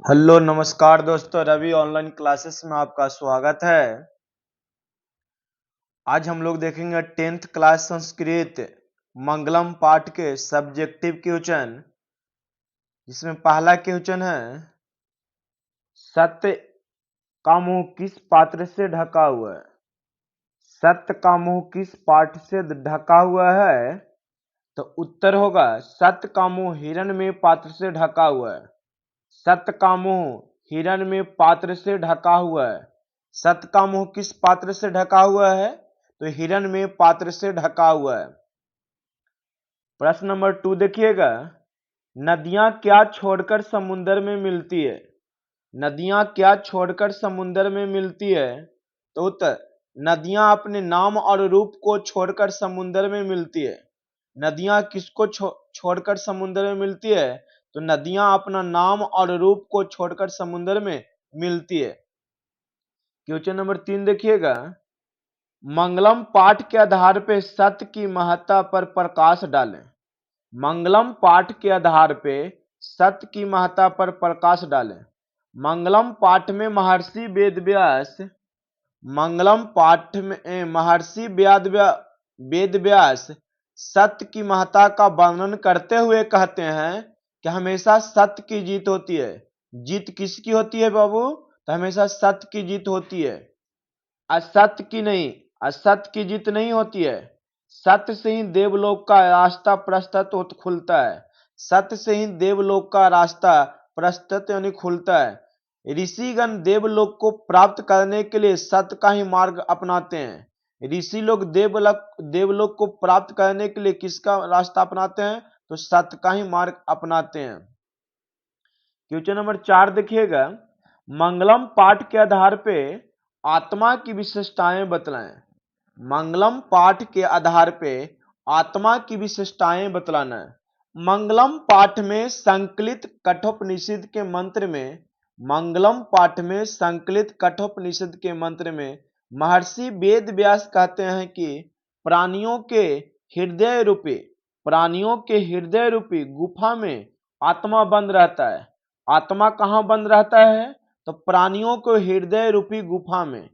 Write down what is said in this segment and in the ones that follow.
Hello नमस्कार दोस्तों, Ravi online classes में आपका स्वागत है। आज हम लोग देखेंगे 10th क्लास संस्कृत मंगलम पाठ के सब्जेक्टिव क्वेश्चन, जिसमें पहला क्वेश्चन है सत्य का मुंह किस पात्र से ढका हुआ है। सत्य का मुंह किस पात्र से ढका हुआ है? तो उत्तर होगा सत्य का मुंह हिरण्मय पात्र से ढका हुआ है। सत्य का मुंह हिरण्मय पात्र से ढका हुआ है। सत्य का मुंह किस पात्र से ढका हुआ है? तो हिरण्मय पात्र से ढका हुआ है। प्रश्न नंबर 2 देखिएगा, नदियां क्या छोड़कर समुद्र में मिलती है? नदियां क्या छोड़कर समुद्र में मिलती है? तो उत्तर नदियां अपने नाम और रूप को छोड़कर समुद्र में मिलती है। नदियां किसको छोड़कर समुद्र में मिलती है? तो नदियां अपना नाम और रूप को छोड़कर समुद्र में मिलती है। क्वेश्चन नंबर 3 देखिएगा, मंगलम पाठ के आधार पर सत्य की महत्ता पर प्रकाश डालें। मंगलम पाठ के आधार पर सत्य की महत्ता पर प्रकाश डालें। मंगलम पाठ में महर्षि वेदव्यास वेदव्यास सत्य की महत्ता का वर्णन करते हुए कहते हैं कि हमेशा सत्य की जीत होती है। जीत किसकी होती है बाबू? तो हमेशा सत्य की जीत होती है, असत्य की नहीं। असत्य की जीत नहीं होती है। सत्य से ही देवलोक का रास्ता प्रशस्त खुलता है। सत्य से ही देवलोक का रास्ता प्रशस्त यानी खुलता है। ऋषिगण देवलोक को प्राप्त करने के लिए सत्य का ही मार्ग अपनाते हैं। ऋषि लोग देवलोक को प्राप्त करने के लिए किसका रास्ता अपनाते हैं? तो सत्य का ही मार्ग अपनाते हैं। क्वेश्चन नंबर 4 देखिएगा, मंगलम पाठ के आधार पे आत्मा की विशेषताएं बतलाएं। मंगलम पाठ के आधार पे आत्मा की विशेषताएं बतलाना है। मंगलम पाठ में संकलित कठोपनिषद के मंत्र में महर्षि वेद व्यास कहते हैं कि प्राणियों के हृदय रूपी गुफा में आत्मा बंद रहता है। आत्मा कहाँ बंद रहता है? तो प्राणियों को हृदय रूपी गुफा में।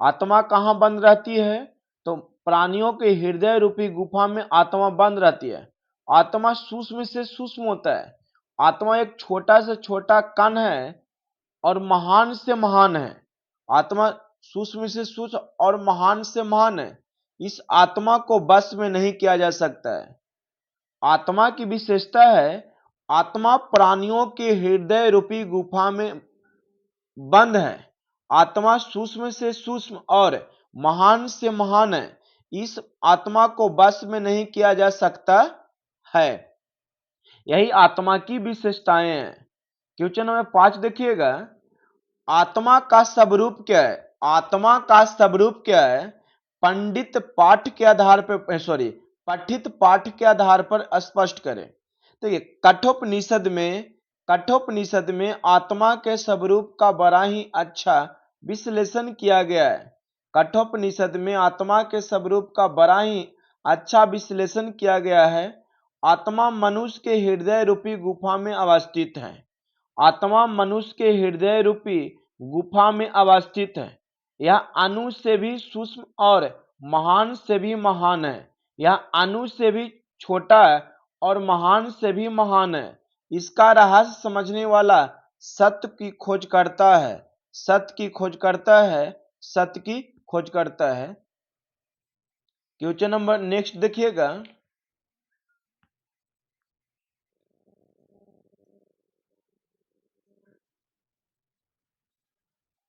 आत्मा कहाँ बंद रहती है? तो प्राणियों के हृदय रूपी गुफा में आत्मा बंद रहती है। आत्मा सूक्ष्म से सूक्ष्म होता है। आत्मा एक छोटा से छोटा कण है और महान से महान है। आत्मा सूक्ष्म से सूक्ष्म और महान से महान है। इस आत्मा को बस में नहीं किया जा सकता है। आत्मा की विशेषता है, आत्मा प्राणियों के हृदय रूपी गुफा में बंद है। आत्मा सूक्ष्म से सूक्ष्म और महान से महान है। इस आत्मा को बस में नहीं किया जा सकता है। यही आत्मा की विशेषताएं हैं। क्वेश्चन नंबर 5 देखिएगा, आत्मा का स्वरूप क्या है? आत्मा का स्वरूप क्या है? पठित पाठ के आधार पर स्पष्ट करें। तो ये कठोपनिषद में आत्मा के स्वरूप का बड़ा ही अच्छा विश्लेषण किया गया है। कठोपनिषद में आत्मा के स्वरूप का बड़ा ही अच्छा विश्लेषण किया गया है। आत्मा मनुष्य के हृदय रूपी गुफा में अवस्थित है। आत्मा मनुष्य के हृदय रूपी गुफा में अवस्थित है। यह अणु से भी सूक्ष्म और महान से भी महान है। यह अणु से भी छोटा है और महान से भी महान है। इसका रहस्य समझने वाला सत्य की खोज करता है। सत्य की खोज करता है। सत्य की खोज करता है। क्वेश्चन नंबर नेक्स्ट देखिएगा,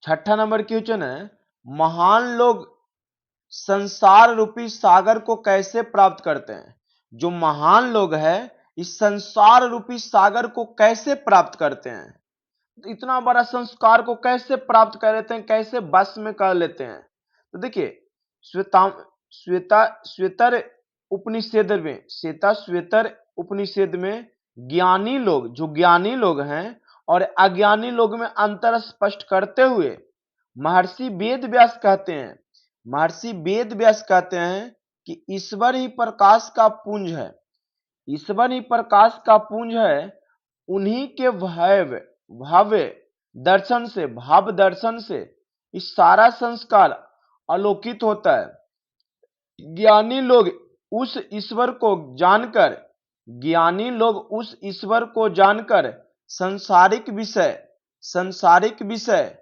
छठा नंबर क्वेश्चन है, महान लोग संसार रूपी सागर को कैसे प्राप्त करते हैं? जो महान लोग हैं इस संसार रूपी सागर को कैसे प्राप्त करते हैं? इतना बड़ा संस्कार को कैसे प्राप्त कर लेते हैं, कैसे बस में कर लेते हैं? तो देखिए, श्वेतर उपनिषद में ज्ञानी लोग हैं और अज्ञानी लोग में अंतर स्पष्ट करते हुए महर्षि वेद व्यास कहते हैं कि ईश्वर ही प्रकाश का पुंज है। ईश्वर ही प्रकाश का पुंज है। भाव दर्शन से इस सारा संस्कार अलोकित होता है। ज्ञानी लोग उस ईश्वर को जानकर सांसारिक विषय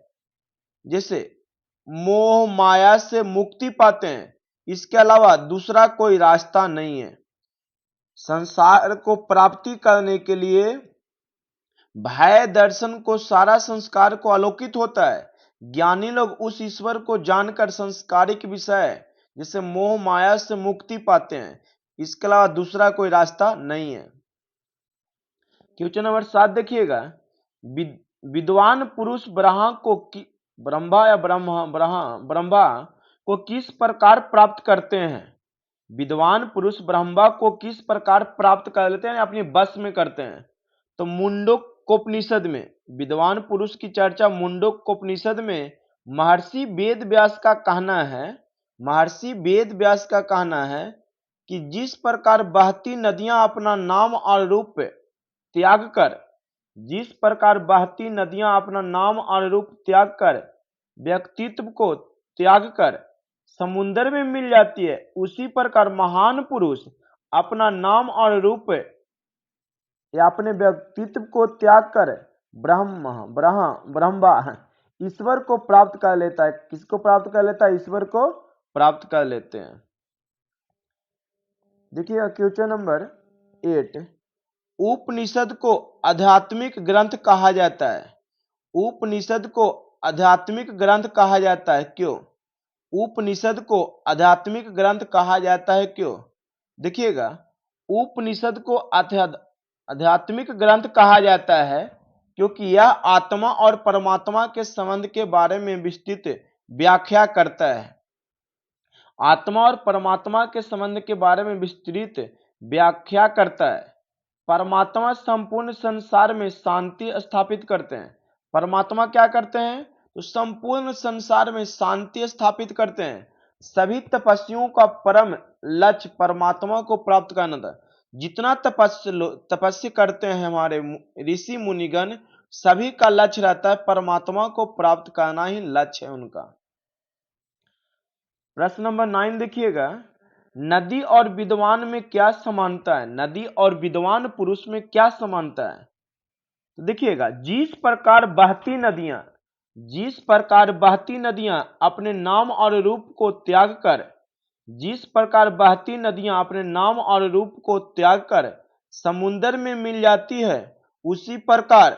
जैसे मोह माया से मुक्ति पाते हैं। इसके अलावा दूसरा कोई रास्ता नहीं है। संसार को प्राप्ति करने के लिए भय दर्शन को सारा संस्कार को आलोकित होता है। ज्ञानी लोग उस ईश्वर को जानकर संस्कारिक विषय जैसे मोह माया से मुक्ति पाते हैं। इसके अलावा दूसरा कोई रास्ता नहीं है। क्वेश्चन नंबर 7 देखिएगा, विद्वान पुरुष ब्रह्मा को किस प्रकार प्राप्त करते हैं? विद्वान पुरुष ब्रह्मा को किस प्रकार प्राप्त कर लेते हैं, अपनी बस में करते हैं? तो मुंडकोपनिषद में विद्वान पुरुष की चर्चा मुंडकोपनिषद में महर्षि वेद व्यास का कहना है कि जिस प्रकार बहती नदियां अपना नाम और रूप त्याग कर व्यक्तित्व को त्याग कर समुद्र में मिल जाती है, उसी प्रकार महान पुरुष अपना नाम और रूप या अपने व्यक्तित्व को त्याग कर ब्रह्मा ईश्वर को प्राप्त कर लेता है। किसको प्राप्त कर लेता है? ईश्वर को प्राप्त कर लेते हैं। देखिए क्वेश्चन नंबर 8, उपनिषद को आध्यात्मिक ग्रंथ कहा जाता है। उपनिषद को आध्यात्मिक ग्रंथ कहा जाता है क्यों? उपनिषद को आध्यात्मिक ग्रंथ कहा जाता है क्यों? देखिएगा, उपनिषद को आध्यात्मिक ग्रंथ कहा जाता है क्योंकि यह आत्मा और परमात्मा के संबंध के बारे में विस्तृत व्याख्या करता है। आत्मा और परमात्मा के संबंध के बारे में विस्तृत व्याख्या करता है। परमात्मा संपूर्ण संसार में शांति स्थापित करते हैं। परमात्मा क्या करते हैं? तो संपूर्ण संसार में शांति स्थापित करते हैं। सभी तपस्वियों का परम लक्ष्य परमात्मा को प्राप्त करना था। जितना तपस्या करते हैं हमारे ऋषि मुनिगण, सभी का लक्ष्य रहता है परमात्मा को प्राप्त करना ही लक्ष्य है उनका। प्रश्न नंबर 9 देखिएगा, नदी और विद्वान में क्या समानता है? नदी और विद्वान पुरुष में क्या समानता है? तो देखिएगा, जिस प्रकार बहती नदियां अपने नाम और रूप को त्याग कर समुद्र में मिल जाती है, उसी प्रकार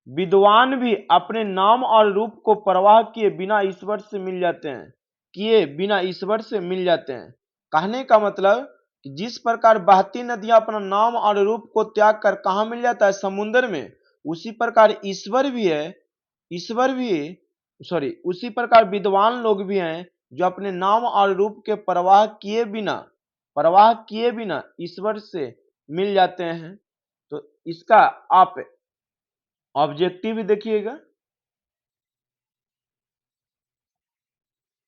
विद्वान भी अपने नाम और रूप को परवाह किए बिना ईश्वर से मिल जाते हैं। कहने का मतलब कि जिस प्रकार बहती नदियां अपना नाम और रूप को त्याग कर कहाँ मिल जाता है? समुद्र में। उसी प्रकार उसी प्रकार विद्वान लोग भी हैं जो अपने नाम और रूप के परवाह किए बिना ईश्वर से मिल जाते हैं। तो इसका आप ऑब्जेक्टिव देखिएगा,